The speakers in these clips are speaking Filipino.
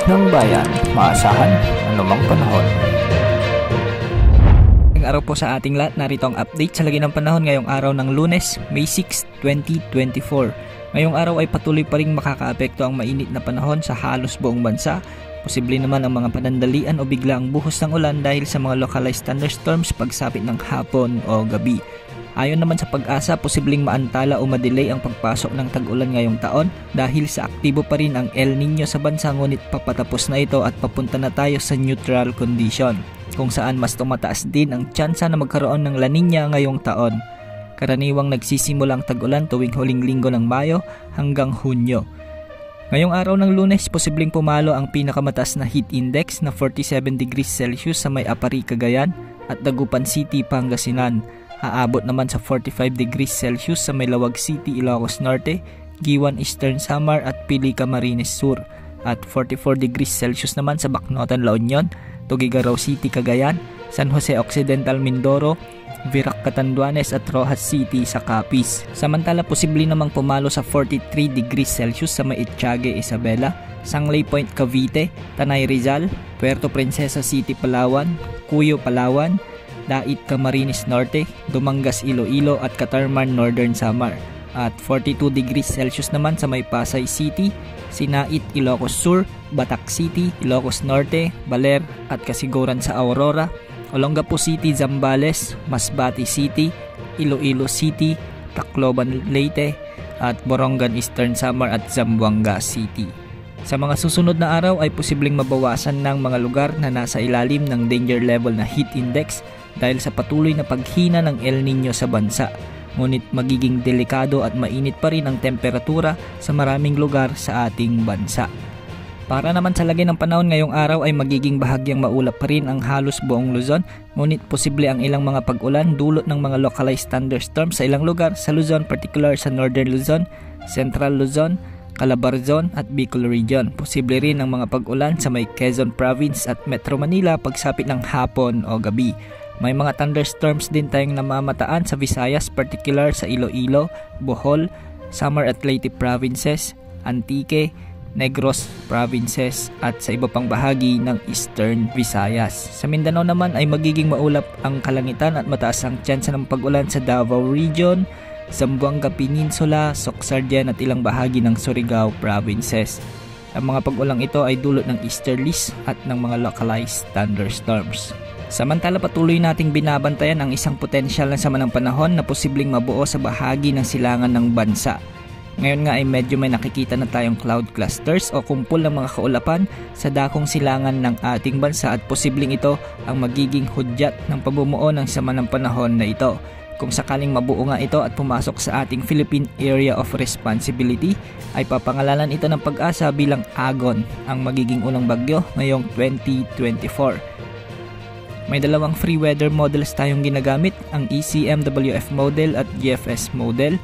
ng bayan, maasahan anumang panahon. Ngayong araw po sa ating lahat, narito ang update sa lagi ng panahon ngayong araw ng Lunes, May 6, 2024. Ngayong araw ay patuloy pa ring makakaapekto ang mainit na panahon sa halos buong bansa. Posible naman ang mga panandalian o biglaang buhos ng ulan dahil sa mga localized thunderstorms pagsapit ng hapon o gabi. Ayon naman sa Pag-asa, posibleng maantala o madelay ang pagpasok ng tag-ulan ngayong taon dahil sa aktibo pa rin ang El Nino sa bansa, ngunit papatapos na ito at papunta na tayo sa neutral condition, kung saan mas tumataas din ang tsansa na magkaroon ng La Nina ngayong taon. Karaniwang nagsisimula ang tag-ulan tuwing huling linggo ng Mayo hanggang Hunyo. Ngayong araw ng Lunes, posibleng pumalo ang pinakamataas na heat index na 47 degrees Celsius sa may Apari, Cagayan at Dagupan City, Pangasinan. Aabot naman sa 45 degrees Celsius sa may Lawag City, Ilocos Norte, Giwan, Eastern Samar at Pili, Camarines Sur, at 44 degrees Celsius naman sa Bacnotan, La Union, Tuguegarao City, Cagayan, San Jose Occidental, Mindoro, Virac, Catanduanes at Rojas City sa Capiz. Samantala, posible namang pumalo sa 43 degrees Celsius sa may Itiague, Isabela, Sanglay Point, Cavite, Tanay, Rizal, Puerto Princesa City, Palawan, Cuyo, Palawan, Dait, Camarines Norte, Dumangas, Iloilo at Catarman, Northern Samar, at 42 degrees Celsius naman sa may Pasay City, Sinait, Ilocos Sur, Batac City, Ilocos Norte, Baler at Kasiguran sa Aurora, Olongapo City, Zambales, Masbate City, Iloilo City, Tacloban, Leyte at Borongan, Eastern Samar at Zamboanga City. Sa mga susunod na araw ay posibleng mabawasan ng mga lugar na nasa ilalim ng danger level na heat index dahil sa patuloy na paghina ng El Nino sa bansa. Ngunit magiging delikado at mainit pa rin ang temperatura sa maraming lugar sa ating bansa. Para naman sa lagay ng panahon ngayong araw ay magiging bahagyang maulap pa rin ang halos buong Luzon, ngunit posible ang ilang mga pag-ulan dulot ng mga localized thunderstorms sa ilang lugar sa Luzon, particular sa Northern Luzon, Central Luzon, Calabarzon at Bicol Region. Posible rin ang mga pag-ulan sa may Quezon Province at Metro Manila pagsapit ng hapon o gabi. May mga thunderstorms din tayong namamataan sa Visayas, particular sa Iloilo, Bohol, Samar at Leyte Provinces, Antique, Negros Provinces at sa iba pang bahagi ng Eastern Visayas. Sa Mindanao naman ay magiging maulap ang kalangitan at mataas ang tsansa ng pag-ulan sa Davao Region, Zamboanga Peninsula, Soxardian at ilang bahagi ng Surigao Provinces. Ang mga pag-ulang ito ay dulot ng easterlies at ng mga localized thunderstorms. Samantala, patuloy nating binabantayan ang isang potensyal na sama ng panahon na posibleng mabuo sa bahagi ng silangan ng bansa. Ngayon nga ay medyo may nakikita na tayong cloud clusters o kumpol ng mga kaulapan sa dakong silangan ng ating bansa at posibleng ito ang magiging hudyat ng pamumuo ng sama ng panahon na ito. Kung sakaling mabuo nga ito at pumasok sa ating Philippine Area of Responsibility, ay papangalanan ito ng Pag-asa bilang Agon, ang magiging unang bagyo ngayong 2024. May dalawang free weather models tayong ginagamit, ang ECMWF model at GFS model.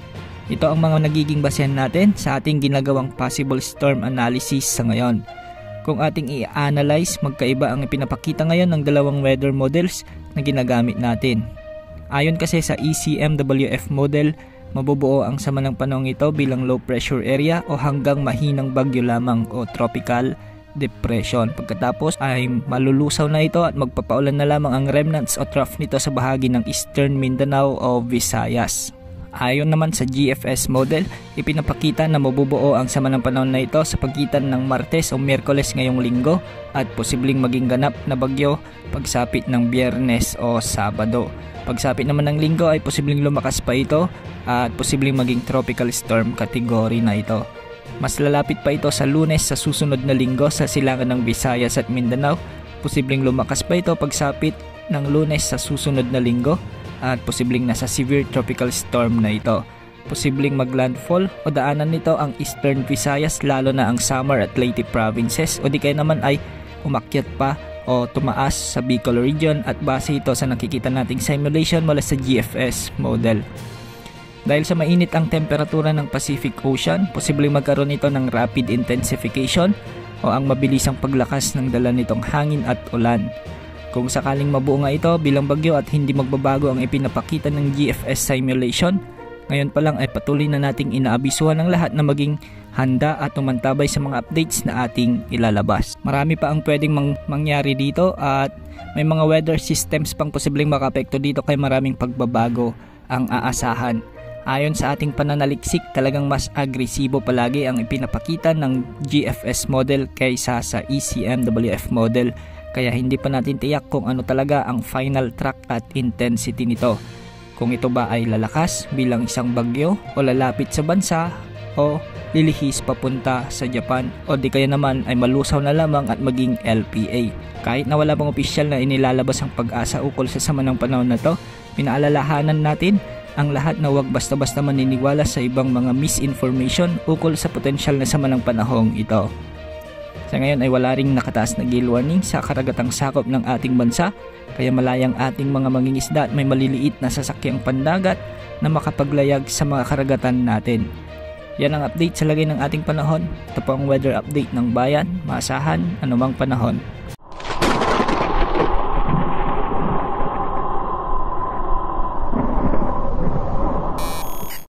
Ito ang mga nagiging basehan natin sa ating ginagawang possible storm analysis sa ngayon. Kung ating i-analyze, magkaiba ang ipinapakita ngayon ng dalawang weather models na ginagamit natin. Ayon kasi sa ECMWF model, mabubuo ang sama ng panahon ito bilang low pressure area o hanggang mahinang bagyo lamang o tropical depression. Pagkatapos ay malulusaw na ito at magpapaulan na lamang ang remnants o trough nito sa bahagi ng Eastern Mindanao o Visayas. Ayon naman sa GFS model, ipinapakita na mabubuo ang sama ng panahon na ito sa pagitan ng Martes o Miyerkules ngayong linggo at posibleng maging ganap na bagyo pagsapit ng Biyernes o Sabado. Pagsapit naman ng linggo ay posibleng lumakas pa ito at posibleng maging tropical storm category na ito. Mas lalapit pa ito sa Lunes sa susunod na linggo sa silangan ng Visayas at Mindanao. Posibleng lumakas pa ito pagsapit ng Lunes sa susunod na linggo at posibleng nasa severe tropical storm na ito. Posibleng maglandfall o daanan nito ang Eastern Visayas, lalo na ang Samar at Leyte Provinces, o di kaya naman ay umakyat pa o tumaas sa Bicol Region at base ito sa nakikita nating simulation mula sa GFS model. Dahil sa mainit ang temperatura ng Pacific Ocean, posibleng magkaroon ito ng rapid intensification o ang mabilisang paglakas ng dala nitong hangin at ulan. Kung sakaling mabuo nga ito bilang bagyo at hindi magbabago ang ipinapakita ng GFS simulation, Ngayon pa lang ay patuloy na nating inaabisuhan ng lahat na maging handa at tumantabay sa mga updates na ating ilalabas. Marami pa ang pwedeng mangyari dito at may mga weather systems pang posibleng makaapekto dito kaya maraming pagbabago ang aasahan. Ayon sa ating pananaliksik, talagang mas agresibo palagi ang ipinapakita ng GFS model kaysa sa ECMWF model. Kaya hindi pa natin tiyak kung ano talaga ang final track at intensity nito. Kung ito ba ay lalakas bilang isang bagyo o lalapit sa bansa o lilihis papunta sa Japan o di kaya naman ay malusaw na lamang at maging LPA. Kahit na wala pang opisyal na inilalabas ang pag-asa ukol sa sama ng panahon na to, pinaalalahanan natin ang lahat na huwag basta-basta maniniwala sa ibang mga misinformation ukol sa potensyal na sama ng panahong ito. Sa ngayon ay wala ring nakataas na gale warning sa karagatang sakop ng ating bansa, kaya malayang ating mga mangingisda at may maliliit na sasakyang pandagat na makapaglayag sa mga karagatan natin. Yan ang update sa lagay ng ating panahon. Ito po ang weather update ng bayan, maasahan anumang panahon.